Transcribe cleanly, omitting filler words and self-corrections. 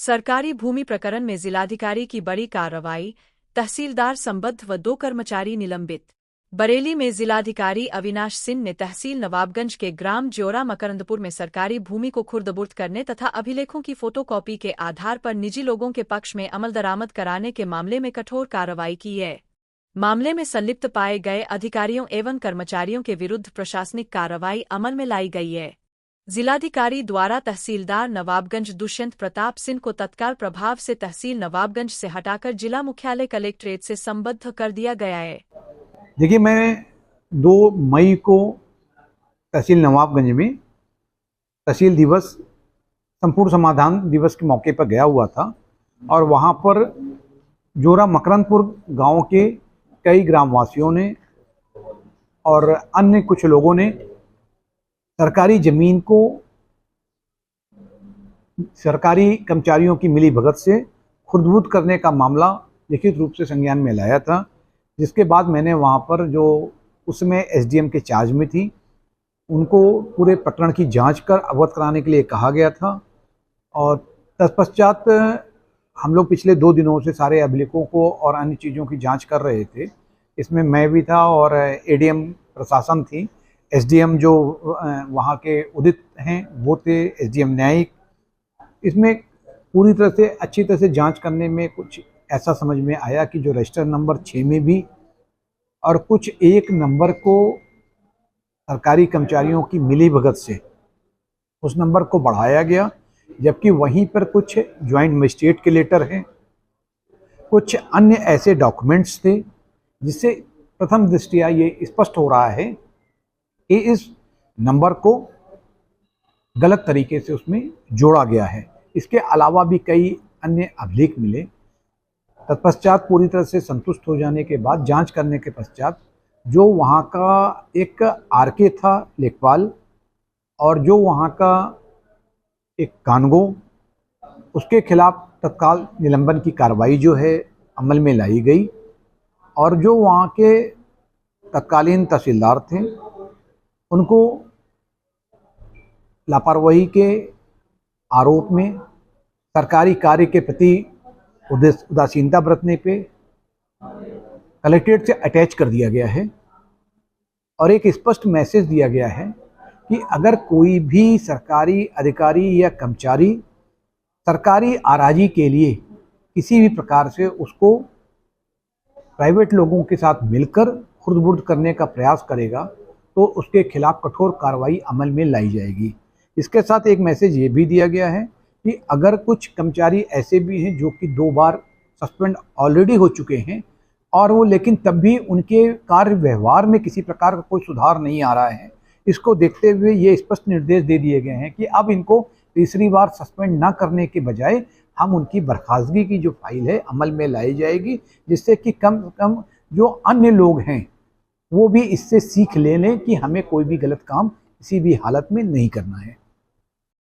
सरकारी भूमि प्रकरण में जिलाधिकारी की बड़ी कार्रवाई, तहसीलदार संबद्ध व 2 कर्मचारी निलंबित। बरेली में जिलाधिकारी अविनाश सिंह ने तहसील नवाबगंज के ग्राम ज्योरा मकरंदपुर में सरकारी भूमि को खुर्द-बुर्द करने तथा अभिलेखों की फोटोकॉपी के आधार पर निजी लोगों के पक्ष में अमल दरामद कराने के मामले में कठोर कार्रवाई की है। मामले में संलिप्त पाए गए अधिकारियों एवं कर्मचारियों के विरुद्ध प्रशासनिक कार्रवाई अमल में लाई गई है। जिलाधिकारी द्वारा तहसीलदार नवाबगंज दुष्यंत प्रताप सिंह को तत्काल प्रभाव से तहसील नवाबगंज से हटाकर जिला मुख्यालय कलेक्ट्रेट से संबद्ध कर दिया गया है। देखिए, मैं 2 मई को तहसील नवाबगंज में तहसील दिवस, संपूर्ण समाधान दिवस के मौके पर गया हुआ था और वहाँ पर ज्योरा मकरंदपुर गांव के कई ग्रामवासियों ने और अन्य कुछ लोगों ने सरकारी जमीन को सरकारी कर्मचारियों की मिलीभगत से खुर्द-बुर्द करने का मामला लिखित रूप से संज्ञान में लाया था, जिसके बाद मैंने वहाँ पर जो उसमें एसडीएम के चार्ज में थी उनको पूरे प्रकरण की जांच कर अवगत कराने के लिए कहा गया था। और तत्पश्चात हम लोग पिछले 2 दिनों से सारे अभिलेखों को और अन्य चीज़ों की जांच कर रहे थे। इसमें मैं भी था और एडीएम प्रशासन थी, एसडीएम जो वहाँ के उदित हैं वो थे, एसडीएम न्यायिक। इसमें पूरी तरह से अच्छी तरह से जांच करने में कुछ ऐसा समझ में आया कि जो रजिस्टर नंबर 6 में भी और कुछ एक नंबर को सरकारी कर्मचारियों की मिलीभगत से उस नंबर को बढ़ाया गया, जबकि वहीं पर कुछ ज्वाइंट मजिस्ट्रेट के लेटर हैं, कुछ अन्य ऐसे डॉक्यूमेंट्स थे जिससे प्रथम दृष्टया ये स्पष्ट हो रहा है कि इस नंबर को गलत तरीके से उसमें जोड़ा गया है। इसके अलावा भी कई अन्य अभिलेख मिले। तत्पश्चात पूरी तरह से संतुष्ट हो जाने के बाद, जांच करने के पश्चात, जो वहाँ का एक आरके था लेखपाल और जो वहाँ का एक कानगो, उसके खिलाफ तत्काल निलंबन की कार्रवाई जो है अमल में लाई गई। और जो वहाँ के तत्कालीन तहसीलदार थे उनको लापरवाही के आरोप में सरकारी कार्य के प्रति उदासीनता बरतने पे कलेक्ट्रेट से अटैच कर दिया गया है और एक स्पष्ट मैसेज दिया गया है कि अगर कोई भी सरकारी अधिकारी या कर्मचारी सरकारी आराजी के लिए किसी भी प्रकार से उसको प्राइवेट लोगों के साथ मिलकर खुर्द-बुर्द करने का प्रयास करेगा तो उसके खिलाफ कठोर कार्रवाई अमल में लाई जाएगी। इसके साथ एक मैसेज ये भी दिया गया है कि अगर कुछ कर्मचारी ऐसे भी हैं जो कि 2 बार सस्पेंड ऑलरेडी हो चुके हैं और वो लेकिन तब भी उनके कार्य व्यवहार में किसी प्रकार का कोई सुधार नहीं आ रहा है, इसको देखते हुए ये स्पष्ट निर्देश दे दिए गए हैं कि अब इनको तीसरी बार सस्पेंड ना करने के बजाय हम उनकी बर्खास्तगी की जो फाइल है अमल में लाई जाएगी, जिससे कि कम से कम जो अन्य लोग हैं वो भी इससे सीख ले लें कि हमें कोई भी गलत काम किसी भी हालत में नहीं करना है।